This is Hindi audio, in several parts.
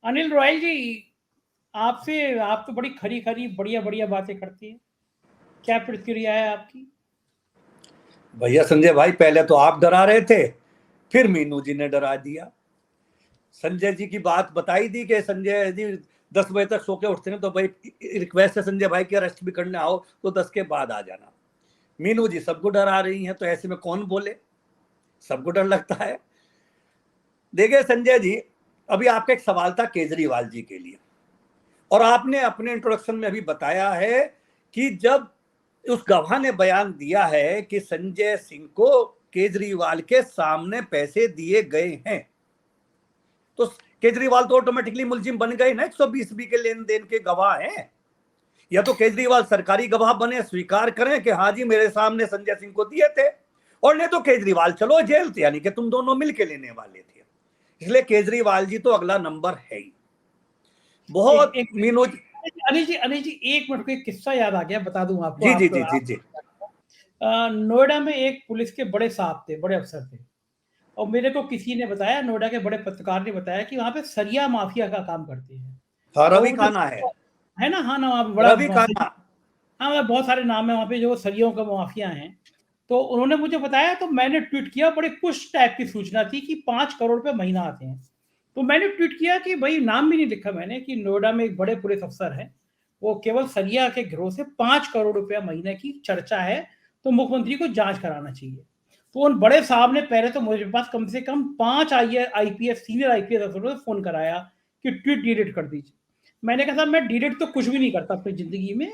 अनिल रॉयल जी, आपसे आप तो बड़ी खरी खरी बढ़िया बढ़िया बातें करती हैं, क्या प्रतिक्रिया है आपकी? भैया संजय भाई, पहले तो आप डरा रहे थे, फिर मीनू जी ने डरा दिया। संजय जी की बात बताई दी कि संजय जी 10 बजे तक सो के उठते हैं, तो भाई रिक्वेस्ट है संजय भाई की, अरेस्ट भी करने आओ तो 10 के बाद आ जाना। मीनू जी सबको डरा रही हैं, तो ऐसे में कौन बोले, सबको डर लगता है। देखिए संजय जी, अभी आपका एक सवाल था केजरीवाल जी के लिए, और आपने अपने इंट्रोडक्शन में अभी बताया है कि जब उस गवाह ने बयान दिया है कि संजय सिंह को केजरीवाल के सामने पैसे दिए गए हैं, तो केजरीवाल तो ऑटोमेटिकली मुलजिम बन गए ना, 120 के लेन देन के गवाह हैं। या तो केजरीवाल सरकारी गवाह बने, स्वीकार करें कि हाँ जी मेरे सामने संजय सिंह को दिए थे, और नहीं तो केजरीवाल चलो जेल, यानी कि तुम दोनों मिलके लेने वाले थे। इसलिए केजरीवाल जी तो अगला नंबर है ही। बहुत मीनू अनिल जी 1 मिनट को एक किस्सा याद आ गया, बता दूं आपको। जी जी जी जी जी। नोएडा में एक पुलिस के बड़े साहब थे, बड़े अफसर थे, और मेरे को किसी ने बताया, नोएडा के बड़े पत्रकार ने बताया कि वहाँ पे सरिया माफिया का काम करते हैं। हाँ, और रवि खाना है ना, हाँ ना, वहाँ पे बड़ा रवि खाना। हाँ, बहुत सारे नाम है वहाँ पे जो सरियों का माफिया हैं। तो उन्होंने मुझे बताया, तो मैंने ट्वीट किया, बड़े कुछ टाइप की सूचना थी कि 5 करोड़ रुपए महीना आते हैं। तो मैंने ट्वीट किया कि भाई, नाम भी नहीं लिखा मैंने, कि नोएडा में एक बड़े पुलिस अफसर है, वो केवल सरिया के गिरोह से 5 करोड़ रुपया महीने की चर्चा है, तो मुख्यमंत्री को जांच कराना चाहिए। तो उन बड़े साहब ने पहले तो मुझे पास कम से कम 5 आईपीएस सीनियर आईपीएस अफसरों से फोन कराया कि ट्वीट डिलीट कर दीजिए। मैंने कहा, मैं डिलीट तो कुछ भी नहीं करता अपनी जिंदगी में,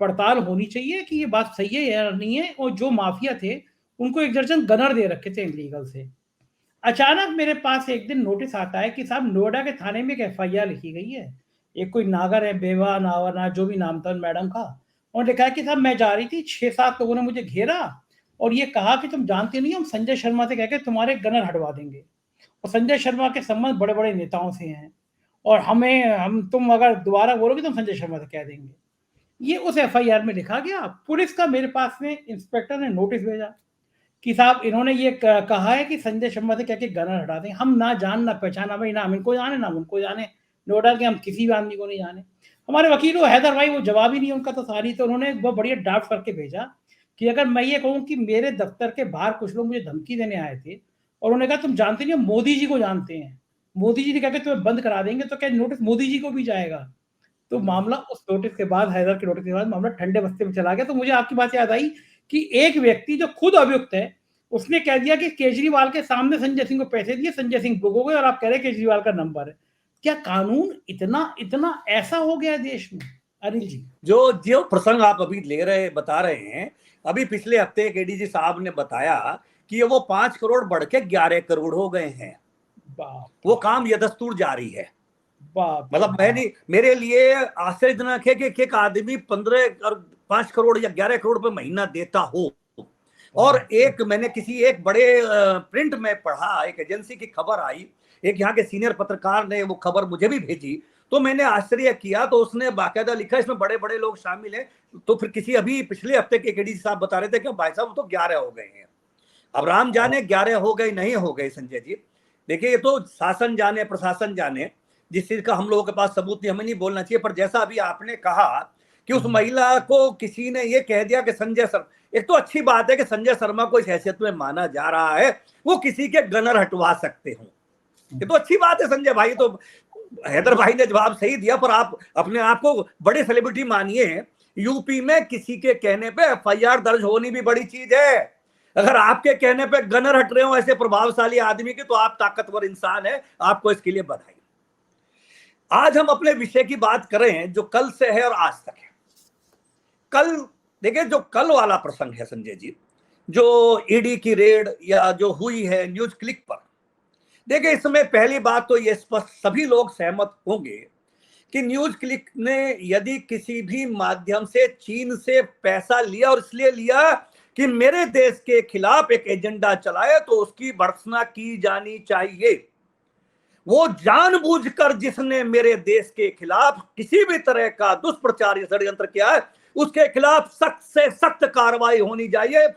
पड़ताल होनी चाहिए कि ये बात सही है या नहीं है। और जो माफिया थे, उनको एक दर्जन गनर दे रखे थे इनलीगल से। अचानक मेरे पास एक दिन नोटिस आता है कि साहब, नोएडा के थाने में एक एफआईआर लिखी गई है, एक कोई नागर है, बेवा नावरना जो भी नाम था मैडम का, और लिखा है कि साहब मैं जा रही थी, 6-7 लोगों ने मुझे घेरा और ये कहा कि तुम जानते नहीं, हम संजय शर्मा से कहकर तुम्हारे गनर हटवा देंगे, और संजय शर्मा के संबंध बड़े बड़े नेताओं से हैं, और तुम अगर दोबारा बोलोगे तो हम संजय शर्मा से कह देंगे। ये उस एफआईआर में लिखा गया। पुलिस का मेरे पास में इंस्पेक्टर ने नोटिस भेजा कि साहब इन्होंने ये कहा है कि संजय शर्मा से कह के गनर हटा दें। हम ना जान ना पहचान, भाई ना हम इनको जाने ना उनको जाने, नोएडा के हम किसी भी आदमी को नहीं जाने। हमारे वकील हैदर भाई, वो जवाब ही नहीं उनका तो सारी। तो उन्होंने बहुत बढ़िया ड्राफ्ट करके भेजा कि अगर मैं ये कहूँ कि मेरे दफ्तर के बाहर कुछ लोग मुझे धमकी देने आए थे, और उन्होंने कहा तुम जानते नहीं, मोदी जी को जानते हैं, मोदी जी ने कहा कि तुम्हें बंद करा देंगे, तो क्या नोटिस मोदी जी को भी जाएगा? तो मामला उस नोटिस के बाद, हैदर के नोटिस के बाद मामला ठंडे बस्ते में चला गया। तो मुझे आपकी बात याद आई कि एक व्यक्ति जो खुद अभियुक्त है, उसने कह दिया कि केजरीवाल के सामने संजय सिंह को पैसे दिए, संजय सिंह बुक हो गए, और आप कह रहे केजरीवाल का नंबर है। क्या कानून इतना इतना ऐसा हो गया है देश में? अनिल जी, जो जो प्रसंग आप अभी बता रहे हैं, अभी पिछले हफ्ते एक एडीजी साहब ने बताया कि वो 5 करोड़ बढ़ के 11 करोड़ हो गए हैं। वो काम यथास्तूर जारी है। मतलब मैं नहीं, मेरे लिए आश्चर्यजनक है कि एक आदमी 5 करोड़ या 11 करोड़ रुपए महीना देता हो। और मैंने किसी एक बड़े प्रिंट में पढ़ा, एक एजेंसी की खबर आई, एक यहाँ के सीनियर पत्रकार ने वो खबर मुझे भी भेजी, तो मैंने आश्चर्य किया। तो उसने बाकायदा लिखा इसमें बड़े बड़े लोग शामिल हैं। तो फिर किसी अभी पिछले हफ्ते के एडीजी साहब बता रहे थे कि भाई साहब तो 11 हो गए हैं। अब राम जाने 11 हो गए नहीं हो गए संजय जी। देखिए, ये तो शासन जाने प्रशासन जाने, जिस चीज का हम लोगों के पास सबूत नहीं, हमें नहीं बोलना चाहिए। पर जैसा अभी आपने कहा कि उस महिला को किसी ने ये कह दिया कि संजय शर्मा, एक तो अच्छी बात है कि संजय शर्मा को इस हैसियत में माना जा रहा है वो किसी के गनर हटवा सकते हो, ये तो अच्छी बात है संजय भाई। तो हैदर भाई ने जवाब सही दिया। पर आप अपने आप को बड़े सेलिब्रिटी मानिए, यूपी में किसी के कहने पे एफआईआर दर्ज होनी भी बड़ी चीज है। अगर आपके कहने पे गनर हट रहे हो ऐसे प्रभावशाली आदमी के, तो आप ताकतवर इंसान है, आपको इसके लिए बधाई। आज हम अपने विषय की बात कर रहे हैं जो कल से है और आज तक है। कल देखिए, जो कल वाला प्रसंग है संजय जी, जो ईडी की रेड या जो हुई है न्यूज क्लिक पर, देखिए इसमें पहली बात तो ये स्पष्ट सभी लोग सहमत होंगे कि न्यूज क्लिक ने यदि किसी भी माध्यम से चीन से पैसा लिया और इसलिए लिया कि मेरे देश के खिलाफ एक एजेंडा चलाए, तो उसकी भर्त्सना की जानी चाहिए। वो जानबूझकर जिसने मेरे देश के खिलाफ किसी भी तरह का दुष्प्रचार या षड्यंत्र किया है, उसके खिलाफ सख्त से सख्त कार्रवाई होनी चाहिए।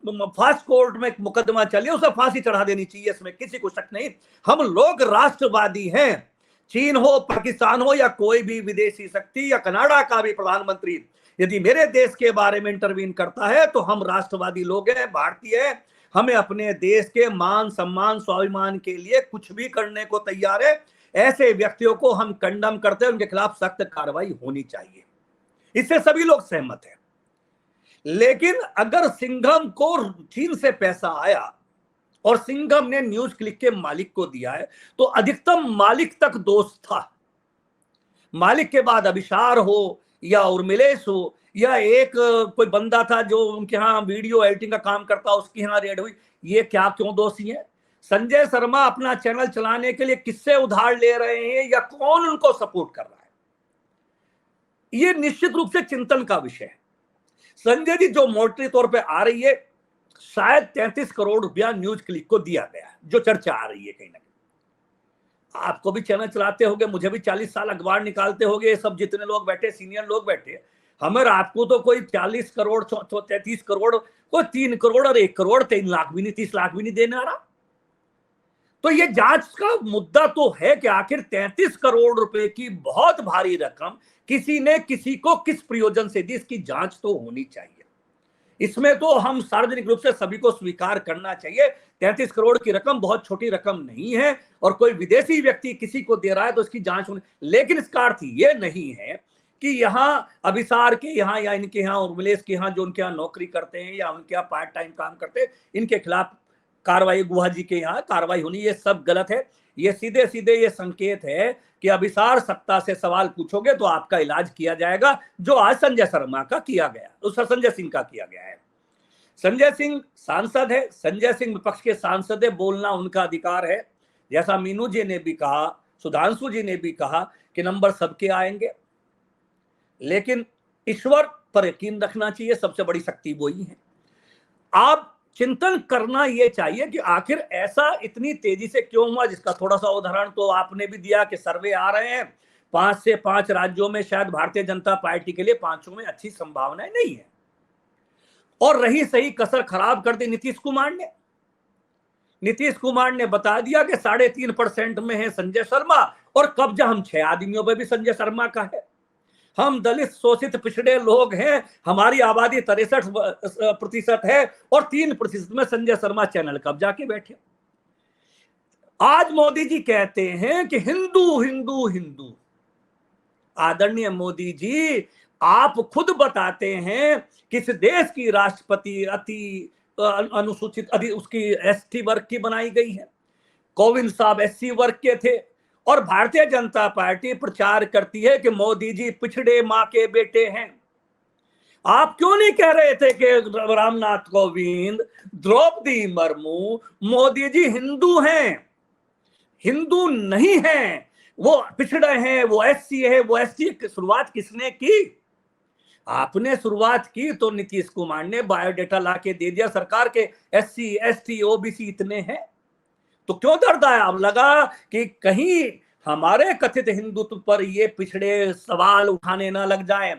फास्ट कोर्ट में मुकदमा चलिए, उसे फांसी चढ़ा देनी चाहिए, इसमें किसी को शक नहीं। हम लोग राष्ट्रवादी हैं, चीन हो, पाकिस्तान हो, या कोई भी विदेशी शक्ति या कनाडा का भी प्रधानमंत्री यदि मेरे देश के बारे में इंटरवीन करता है तो हम राष्ट्रवादी लोग हैं, भारतीय हैं, हमें अपने देश के मान सम्मान स्वाभिमान के लिए कुछ भी करने को तैयार है। ऐसे व्यक्तियों को हम कंडम करते हैं, उनके खिलाफ सख्त कार्रवाई होनी चाहिए, इससे सभी लोग सहमत हैं। लेकिन अगर सिंघम को चीन से पैसा आया और सिंघम ने न्यूज क्लिक के मालिक को दिया है, तो अधिकतम मालिक तक दोस्त था। मालिक के बाद अभिसार हो या उर्मिलेश हो या एक कोई बंदा था जो उनके यहाँ वीडियो एडिटिंग का काम करता, उसकी यहाँ रेड हुई, ये क्या क्यों दोषी है? संजय शर्मा अपना चैनल चलाने के लिए किससे उधार ले रहे हैं या कौन उनको सपोर्ट कर रहा है? ये निश्चित रूप से चिंतन का विषय है। संजय जी जो मोटी तौर पे आ रही है, शायद 33 करोड़ रुपया न्यूज क्लिक को दिया गया, जो चर्चा आ रही है कहीं ना कहीं। आपको भी चैनल चलाते होंगे, मुझे भी 40 साल अखबार निकालते होंगे, ये सब जितने लोग बैठे, सीनियर लोग बैठे, हमें आपको तो कोई 40 करोड़ 33 करोड़, कोई 3 करोड़ और 1 करोड़ 3 लाख भी नहीं, 30 लाख भी नहीं देने आ रहा। तो ये जांच का मुद्दा तो है कि आखिर 33 करोड़ रुपए की बहुत भारी रकम किसी ने किसी को किस प्रयोजन से दी, इसकी जांच तो होनी चाहिए। इसमें तो हम सार्वजनिक रूप से सभी को स्वीकार करना चाहिए, 33 करोड़ की रकम बहुत छोटी रकम नहीं है और कोई विदेशी व्यक्ति किसी को दे रहा है तो इसकी जांच होनी। लेकिन इसका अर्थ ये नहीं है कि यहाँ अभिसार के यहाँ या इनके यहाँ उर्मिलेश के यहाँ जो उनके यहाँ नौकरी करते हैं या उनके यहाँ पार्ट टाइम काम करते हैं, इनके खिलाफ कार्रवाई, गुहा जी के यहाँ कार्रवाई होनी, ये सब गलत है। ये सीधे सीधे ये संकेत है कि अभिसार सत्ता से सवाल पूछोगे तो आपका इलाज किया जाएगा, जो आज संजय शर्मा का किया गया, उसका संजय सिंह का किया गया है। संजय सिंह सांसद है, संजय सिंह विपक्ष के सांसद है, बोलना उनका अधिकार है। जैसा मीनू जी ने भी कहा, सुधांशु जी ने भी कहा कि नंबर सबके आएंगे, लेकिन ईश्वर पर यकीन रखना चाहिए, सबसे बड़ी शक्ति वही है। आप चिंतन करना यह चाहिए कि आखिर ऐसा इतनी तेजी से क्यों हुआ, जिसका थोड़ा सा उदाहरण तो आपने भी दिया कि सर्वे आ रहे हैं 5 से 5 राज्यों में, शायद भारतीय जनता पार्टी के लिए 5 में अच्छी संभावनाएं नहीं है। और रही सही कसर खराब कर दी नीतीश कुमार ने। नीतीश कुमार ने बता दिया कि 3.5% में है संजय शर्मा और कब्जा हम 6 आदमियों पर भी संजय शर्मा का है। हम दलित शोषित पिछड़े लोग हैं, हमारी आबादी 63% है और 3% में संजय शर्मा चैनल कब्जा के बैठे। आज मोदी जी कहते हैं कि हिंदू हिंदू हिंदू। आदरणीय मोदी जी, आप खुद बताते हैं कि इस देश की राष्ट्रपति अति अनुसूचित उसकी एसटी वर्ग की बनाई गई है, कोविंद साहब एससी वर्ग के थे, और भारतीय जनता पार्टी प्रचार करती है कि मोदी जी पिछड़े मां के बेटे हैं। आप क्यों नहीं कह रहे थे कि रामनाथ कोविंद, द्रौपदी मुर्मू, मोदी जी हिंदू हैं? हिंदू नहीं हैं, वो पिछड़े हैं, वो एससी है, वो एसटी। शुरुआत किसने की? आपने शुरुआत की तो नीतीश कुमार ने बायोडेटा लाके दे दिया, सरकार के एससी एसटी ओबीसी इतने हैं, तो क्यों दर्द आया? अब लगा कि कहीं हमारे कथित हिंदुत्व पर ये पिछड़े सवाल उठाने ना लग जाएं।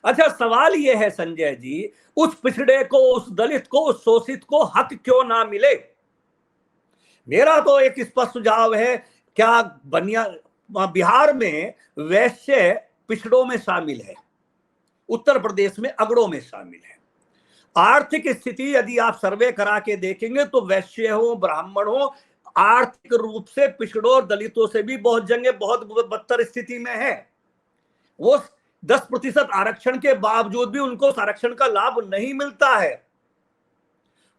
अच्छा, सवाल ये है संजय जी, उस पिछड़े को, उस दलित को, उस शोषित को हक क्यों ना मिले? मेरा तो एक स्पष्ट सुझाव है, क्या बिहार में वैश्य पिछड़ों में शामिल है, उत्तर प्रदेश में अगड़ों में शामिल है। आर्थिक स्थिति यदि आप सर्वे करा के देखेंगे तो वैश्य हो, ब्राह्मण हो, आर्थिक रूप से पिछड़ों और दलितों से भी बहुत जगह बहुत बदतर स्थिति में है। वो 10% आरक्षण के बावजूद भी उनको उस आरक्षण का लाभ नहीं मिलता है।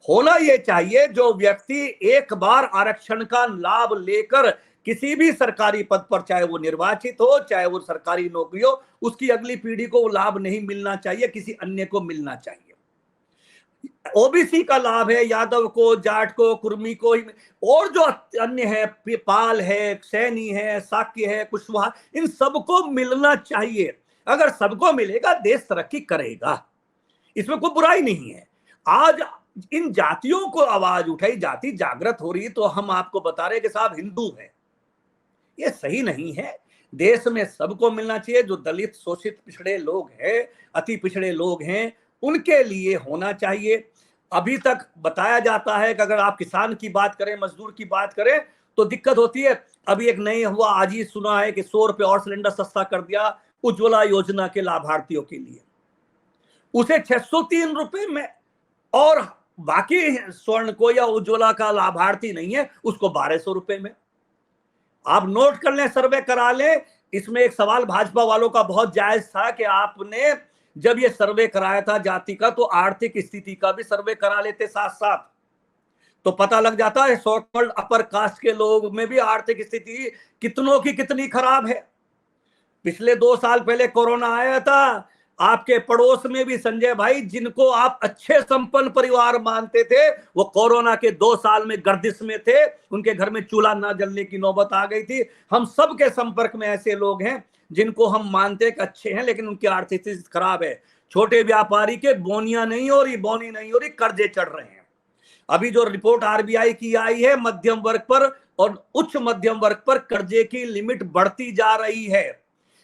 होना यह चाहिए, जो व्यक्ति एक बार आरक्षण का लाभ लेकर किसी भी सरकारी पद पर, चाहे वो निर्वाचित हो, चाहे वो सरकारी नौकरी हो, उसकी अगली पीढ़ी को वो लाभ नहीं मिलना चाहिए, किसी अन्य को मिलना चाहिए। ओबीसी का लाभ है यादव को, जाट को, कुर्मी को, और जो अन्य है, पाल है, सैनी है, साक्य है, कुशवाहा, इन सबको मिलना चाहिए। अगर सबको मिलेगा देश तरक्की करेगा, इसमें कोई बुराई नहीं है। आज इन जातियों को आवाज उठाई, जाति जागृत हो रही, तो हम आपको बता रहे कि साहब हिंदू है, ये सही नहीं है। देश में सबको मिलना चाहिए। जो दलित शोषित पिछड़े लोग हैं, अति पिछड़े लोग हैं, उनके लिए होना चाहिए। अभी तक बताया जाता है कि अगर आप किसान की बात करें, मजदूर की बात करें, तो दिक्कत होती है। अभी एक नई हुआ, आज ही सुना है कि 100 रुपए और सिलेंडर सस्ता कर दिया उज्ज्वला योजना के लाभार्थियों के लिए, उसे 603 रुपए में, और बाकी स्वर्ण को या उज्ज्वला का लाभार्थी नहीं है उसको 1200 रुपए में। आप नोट कर लें, सर्वे करा लें। इसमें एक सवाल भाजपा वालों का बहुत जायज था कि आपने जब ये सर्वे कराया था जाति का, तो आर्थिक स्थिति का भी सर्वे करा लेते साथ साथ, तो पता लग जाता है सो कॉल्ड अपर कास्ट के लोग में भी आर्थिक स्थिति कितनों की कितनी खराब है। पिछले 2 साल पहले कोरोना आया था, आपके पड़ोस में भी संजय भाई, जिनको आप अच्छे संपन्न परिवार मानते थे, वो कोरोना के 2 साल में गर्दिश में थे, उनके घर में चूल्हा ना जलने की नौबत आ गई थी। हम सबके संपर्क में ऐसे लोग हैं जिनको हम मानते कि अच्छे हैं, लेकिन उनकी आर्थिक स्थिति खराब है। छोटे व्यापारी के बोनियां नहीं हो रही, बोनी नहीं हो रही, कर्जे चढ़ रहे हैं। अभी जो रिपोर्ट आरबीआई की आई है, मध्यम वर्ग पर और उच्च मध्यम वर्ग पर कर्जे की लिमिट बढ़ती जा रही है।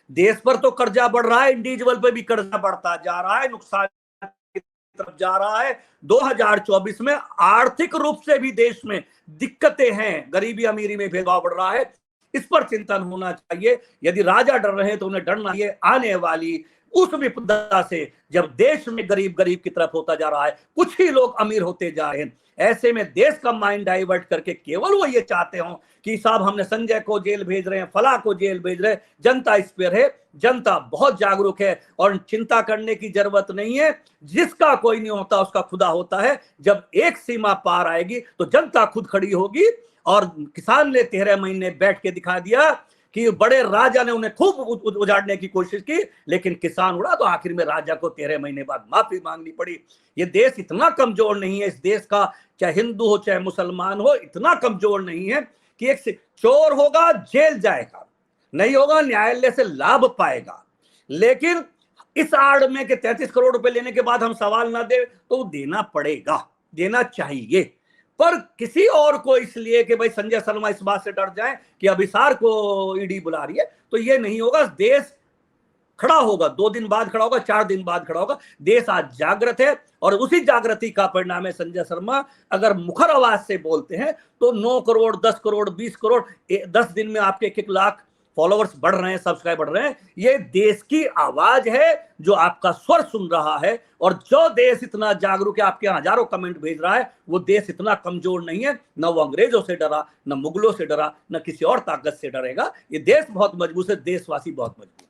देश पर तो कर्जा बढ़ रहा है, इंडिविजुअल पे भी कर्जा बढ़ता जा रहा है, नुकसान की तरफ जा रहा है। 2024 में आर्थिक रूप से भी देश में दिक्कतें हैं, गरीबी अमीरी में भेदभाव बढ़ रहा है। इस पर चिंतन होना चाहिए। यदि राजा डर रहे हैं तो उन्हें डरना चाहिए आने वाली उस विपदा से, जब देश में गरीब गरीब की तरफ होता जा रहा है, कुछ ही लोग अमीर होते जा रहे हैं। ऐसे में देश का माइंड डाइवर्ट करके केवल वो ये चाहते हो कि साहब हमने संजय को जेल भेज रहे हैं, फला को जेल भेज रहे हैं। जनता इस पर है, जनता बहुत जागरूक है और चिंता करने की जरूरत नहीं है। जिसका कोई नहीं होता उसका खुदा होता है। जब एक सीमा पार आएगी तो जनता खुद खड़ी होगी। और किसान ने 13 महीने बैठ के दिखा दिया कि बड़े राजा ने उन्हें खूब उजाड़ने की कोशिश की, लेकिन किसान उड़ा तो आखिर में राजा को 13 महीने बाद माफी मांगनी पड़ी। ये देश इतना कमजोर नहीं है, इस देश का चाहे हिंदू हो चाहे मुसलमान हो, इतना कमजोर नहीं है कि एक चोर होगा जेल जाएगा, नहीं होगा न्यायालय से लाभ पाएगा। लेकिन इस आड़ में कि 33 करोड़ रुपए लेने के बाद हम सवाल ना दे, तो देना पड़ेगा, देना चाहिए। पर किसी और को इसलिए कि भाई संजय शर्मा इस बात से डर जाए कि अभिसार को ईडी बुला रही है, तो ये नहीं होगा। देश खड़ा होगा, 2 दिन बाद खड़ा होगा, 4 दिन बाद खड़ा होगा। देश आज जागृत है और उसी जागृति का परिणाम है संजय शर्मा अगर मुखर आवाज से बोलते हैं तो 9 करोड़ 10 करोड़ 20 करोड़ 10 दिन में आपके 1 लाख फॉलोअर्स बढ़ रहे हैं, सब्सक्राइब बढ़ रहे हैं। ये देश की आवाज है जो आपका स्वर सुन रहा है। और जो देश इतना जागरूक है, आपके हजारों कमेंट भेज रहा है, वो देश इतना कमजोर नहीं है। न वो अंग्रेजों से डरा, न मुगलों से डरा, न किसी और ताकत से डरेगा। ये देश बहुत मजबूत है, देशवासी बहुत मजबूत है।